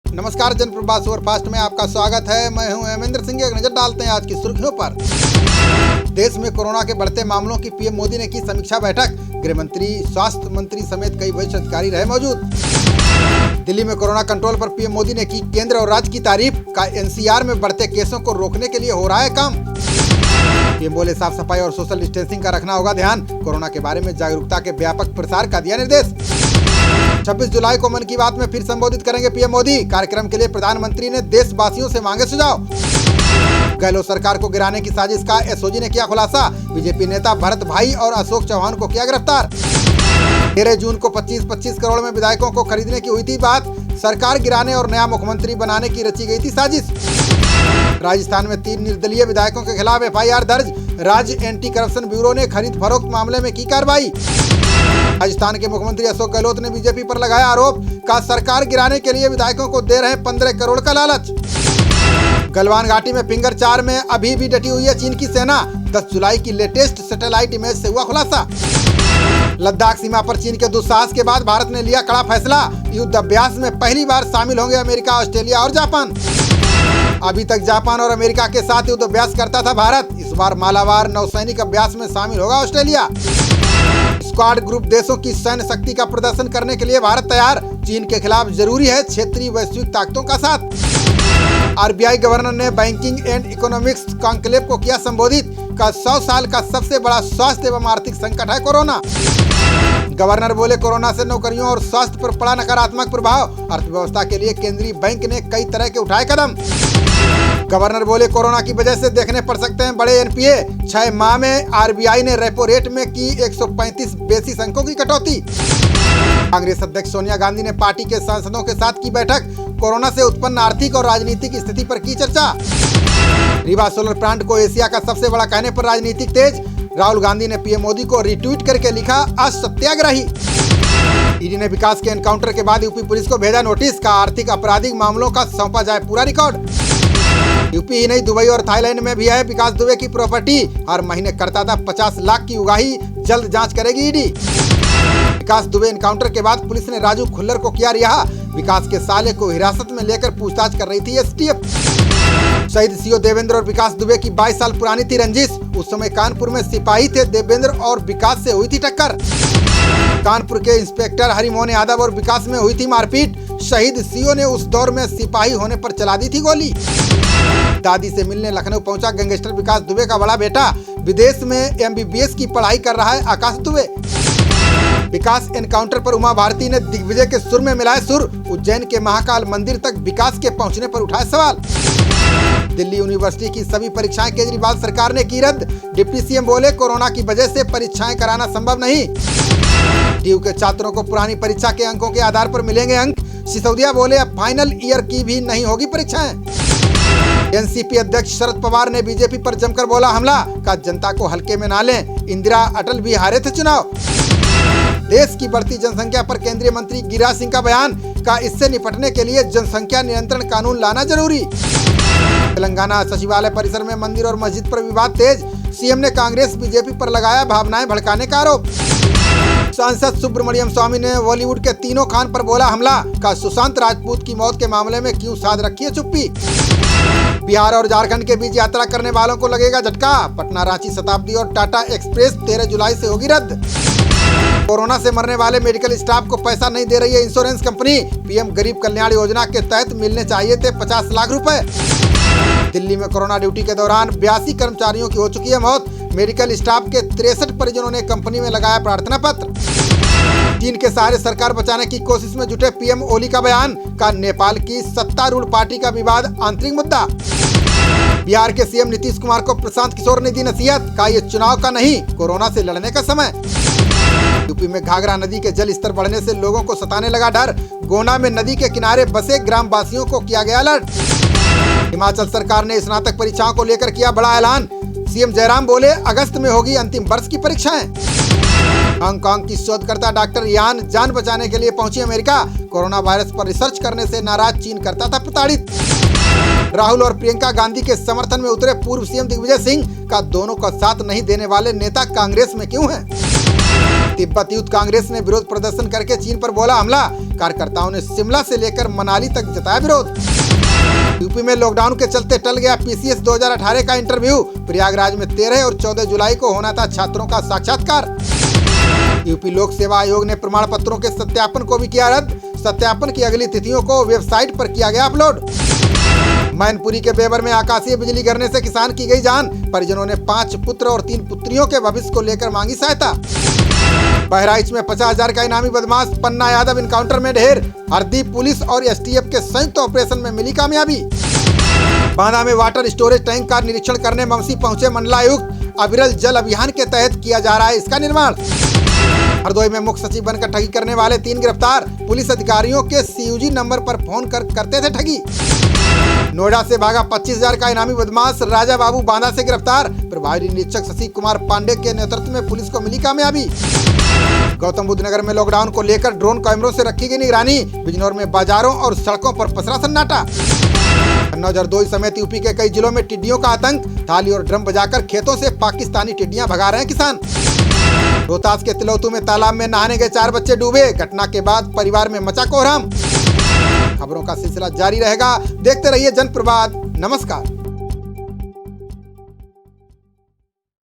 नमस्कार, जनप्रभा सुपरफास्ट में आपका स्वागत है। मैं हूं हेमेंद्र सिंह। एक नजर डालते हैं आज की सुर्खियों पर। देश में कोरोना के बढ़ते मामलों की पीएम मोदी ने की समीक्षा बैठक। गृह मंत्री, स्वास्थ्य मंत्री समेत कई वरिष्ठ अधिकारी रहे मौजूद। दिल्ली में कोरोना कंट्रोल पर पीएम मोदी ने की केंद्र और राज्य की तारीफ। का एनसीआर में बढ़ते केसों को रोकने के लिए हो रहा है काम। पीएम बोले, साफ सफाई और सोशल डिस्टेंसिंग का रखना होगा ध्यान। कोरोना के बारे में जागरूकता के व्यापक प्रसार का दिया निर्देश। 26 जुलाई को मन की बात में फिर संबोधित करेंगे पीएम मोदी। कार्यक्रम के लिए प्रधानमंत्री ने देशवासियों से मांगे सुझाव। गहलोत सरकार को गिराने की साजिश का एसओजी ने किया खुलासा। बीजेपी नेता भरत भाई और अशोक चौहान को किया गिरफ्तार। 13 जून को 25-25 करोड़ में विधायकों को खरीदने की हुई थी बात। सरकार गिराने और नया मुख्यमंत्री बनाने की रची गई थी साजिश। राजस्थान में 3 निर्दलीय विधायकों के खिलाफ एफआईआर दर्ज। राज्य एंटी करप्शन ब्यूरो ने खरीद फरोख्त मामले में की कार्रवाई। राजस्थान के मुख्यमंत्री अशोक गहलोत ने बीजेपी पर लगाया आरोप। का सरकार गिराने के लिए विधायकों को दे रहे 15 करोड़ का लालच। गलवान घाटी में फिंगर 4 में अभी भी डटी हुई है चीन की सेना। 10 जुलाई की लेटेस्ट सैटेलाइट इमेज से हुआ खुलासा। लद्दाख सीमा पर चीन के दुस्साहस के बाद भारत ने लिया कड़ा फैसला। युद्ध अभ्यास में पहली बार शामिल होंगे अमेरिका, ऑस्ट्रेलिया और जापान। अभी तक जापान और अमेरिका के साथ युद्ध अभ्यास करता था भारत। इस बार मालाबार नौसैनिक अभ्यास में शामिल होगा ऑस्ट्रेलिया। स्क्वाड ग्रुप देशों की सैन्य शक्ति का प्रदर्शन करने के लिए भारत तैयार। चीन के खिलाफ जरूरी है क्षेत्रीय वैश्विक ताकतों का साथ। आरबीआई गवर्नर ने बैंकिंग एंड इकोनॉमिक्स कॉन्क्लेव को किया संबोधित। का 100 साल का सबसे बड़ा स्वास्थ्य एवं आर्थिक संकट है कोरोना। गवर्नर बोले, कोरोना से नौकरियों और स्वास्थ्य पर पड़ा नकारात्मक प्रभाव। अर्थव्यवस्था के लिए केंद्रीय बैंक ने कई तरह के उठाए कदम। गवर्नर बोले, कोरोना की वजह से देखने पड़ सकते हैं बड़े एनपीए। 6 माह में आरबीआई ने रेपो रेट में की 135 बेसिस अंकों की कटौती। कांग्रेस अध्यक्ष सोनिया गांधी ने पार्टी के सांसदों के साथ की बैठक। कोरोना से उत्पन्न आर्थिक और राजनीतिक स्थिति पर की चर्चा। रीवा सोलर प्लांट को एशिया का सबसे बड़ा कहने पर राजनीतिक तेज। राहुल गांधी ने पीएम मोदी को रिट्वीट करके लिखा, असत्याग्रही। ईडी ने विकास के एनकाउंटर के बाद यूपी पुलिस को भेजा नोटिस। का आर्थिक आपराधिक मामलों का सौंपा जाए पूरा रिकॉर्ड। यूपी ही नहीं, दुबई और थाईलैंड में भी है विकास दुबे की प्रॉपर्टी। हर महीने करता था 50 लाख की उगाही। जल्द जांच करेगी ईडी। विकास दुबे एनकाउंटर के बाद पुलिस ने राजू खुल्लर को किया रिहा। विकास के साले को हिरासत में लेकर पूछताछ कर रही थी एसटीएफ। शहीद सीओ देवेंद्र और विकास दुबे की 22 साल पुरानी थी रंजिश। उस समय कानपुर में सिपाही थे देवेंद्र और विकास से हुई थी टक्कर। कानपुर के इंस्पेक्टर हरिमोहन यादव और विकास में हुई थी मारपीट। शहीद सीओ ने उस दौर में सिपाही होने पर चला दी थी गोली। दादी से मिलने लखनऊ पहुंचा गैंगस्टर विकास दुबे का बड़ा बेटा। विदेश में एमबीबीएस की पढ़ाई कर रहा है आकाश दुबे। विकास एनकाउंटर पर उमा भारती ने दिग्विजय के सुर में मिलाए सुर। उज्जैन के महाकाल मंदिर तक विकास के पहुंचने पर उठाए सवाल। दिल्ली यूनिवर्सिटी की सभी परीक्षाएं केजरीवाल सरकार ने की रद्द। डिप्टी सीएम बोले, कोरोना की वजह से परीक्षाएं कराना संभव नहीं। डीयू के छात्रों को पुरानी परीक्षा के अंकों के आधार पर मिलेंगे अंक। सिसोदिया बोले, अब फाइनल ईयर की भी नहीं होगी परीक्षाएं। एनसीपी अध्यक्ष शरद पवार ने बीजेपी पर जमकर बोला हमला। का जनता को हल्के में ना लें, इंदिरा अटल भी हारे थे चुनाव। देश की बढ़ती जनसंख्या पर केंद्रीय मंत्री गिरिराज सिंह का बयान। का इससे निपटने के लिए जनसंख्या नियंत्रण कानून लाना जरूरी। तेलंगाना सचिवालय परिसर में मंदिर और मस्जिद पर विवाद तेज। सीएम ने कांग्रेस बीजेपी पर लगाया भावनाएं भड़काने का आरोप। सांसद सुब्रमण्यम स्वामी ने बॉलीवुड के तीनों खान पर बोला हमला। का सुशांत राजपूत की मौत के मामले में क्यों साध रखी है चुप्पी। बिहार और झारखंड के बीच यात्रा करने वालों को लगेगा झटका। पटना रांची शताब्दी और टाटा एक्सप्रेस 13 जुलाई से होगी रद्द। कोरोना से मरने वाले मेडिकल स्टाफ को पैसा नहीं दे रही है इंश्योरेंस कंपनी। पीएम गरीब कल्याण योजना के तहत मिलने चाहिए थे 50 लाख रुपए। दिल्ली में कोरोना ड्यूटी के दौरान 82 कर्मचारियों की हो चुकी है मौत। मेडिकल स्टाफ के 63 परिजनों ने कंपनी में लगाया प्रार्थना पत्र। चीन के सहारे सरकार बचाने की कोशिश में जुटे पीएम ओली का बयान। का नेपाल की सत्तारूढ़ पार्टी का विवाद आंतरिक मुद्दा। बिहार के सीएम नीतीश कुमार को प्रशांत किशोर ने दी नसीहत। का ये चुनाव का नहीं, कोरोना से लड़ने का समय। यूपी में घाघरा नदी के जल स्तर बढ़ने से लोगों को सताने लगा डर। गोंडा में नदी के किनारे बसे ग्राम वासियों को किया गया अलर्ट। हिमाचल सरकार ने स्नातक परीक्षाओं को लेकर किया बड़ा ऐलान। सीएम जयराम बोले, अगस्त में होगी अंतिम वर्ष की परीक्षाएं। हांगकांग की शोधकर्ता डॉक्टर यान जान बचाने के लिए पहुंची अमेरिका। कोरोना वायरस पर रिसर्च करने से नाराज चीन करता था प्रताड़ित। राहुल और प्रियंका गांधी के समर्थन में उतरे पूर्व सीएम दिग्विजय सिंह। का दोनों का साथ नहीं देने वाले नेता कांग्रेस में क्यों हैं? तिब्बत यूथ कांग्रेस ने विरोध प्रदर्शन करके चीन पर बोला हमला। कार्यकर्ताओं ने शिमला से लेकर मनाली तक जताया विरोध। यूपी में लॉकडाउन के चलते टल गया पीसीएस 2018 का इंटरव्यू। प्रयागराज में 13 और 14 जुलाई को होना था छात्रों का साक्षात्कार। यूपी लोक सेवा आयोग ने प्रमाण पत्रों के सत्यापन को भी किया रद्द। सत्यापन की अगली तिथियों को वेबसाइट पर किया गया अपलोड। मैनपुरी के बेबर में आकाशीय बिजली गिरने से किसान की गई जान। परिजनों ने 5 पुत्र और 3 पुत्रियों के भविष्य को लेकर मांगी सहायता। बहराइच में 50,000 का इनामी बदमाश पन्ना यादव इनकाउंटर में ढेर। हरदीप पुलिस और एसटीएफ के संयुक्त ऑपरेशन में मिली कामयाबी। बांदा में वाटर स्टोरेज टैंक का निरीक्षण करने ममसी पहुंचे मंडलायुक्त। अविरल जल अभियान के तहत किया जा रहा है इसका निर्माण। हरदोई में मुख्य सचिव बनकर ठगी करने वाले 3 गिरफ्तार। पुलिस अधिकारियों के सीयूजी नंबर पर फोन करते थे ठगी। नोएडा से भागा 25,000 का इनामी बदमाश राजा बाबू बांदा से गिरफ्तार। प्रभारी निरीक्षक शशि कुमार पांडे के नेतृत्व में पुलिस को मिली कामयाबी। गौतम बुद्ध नगर में लॉकडाउन को लेकर ड्रोन कैमरों से रखी गई निगरानी। बिजनौर में बाजारों और सड़कों पर पसरा सन्नाटा। कन्नौज और हरदोई समेत यूपी के कई जिलों में टिड्डियों का आतंक। थाली और ड्रम बजाकर खेतों से पाकिस्तानी टिड्डियां भगा रहे हैं किसान। रोहतास के तिलौतू में तालाब में नहाने गए 4 बच्चे डूबे। घटना के बाद परिवार में मचा कोहराम। खबरों का सिलसिला जारी रहेगा। देखते रहिए जनप्रवाद। नमस्कार।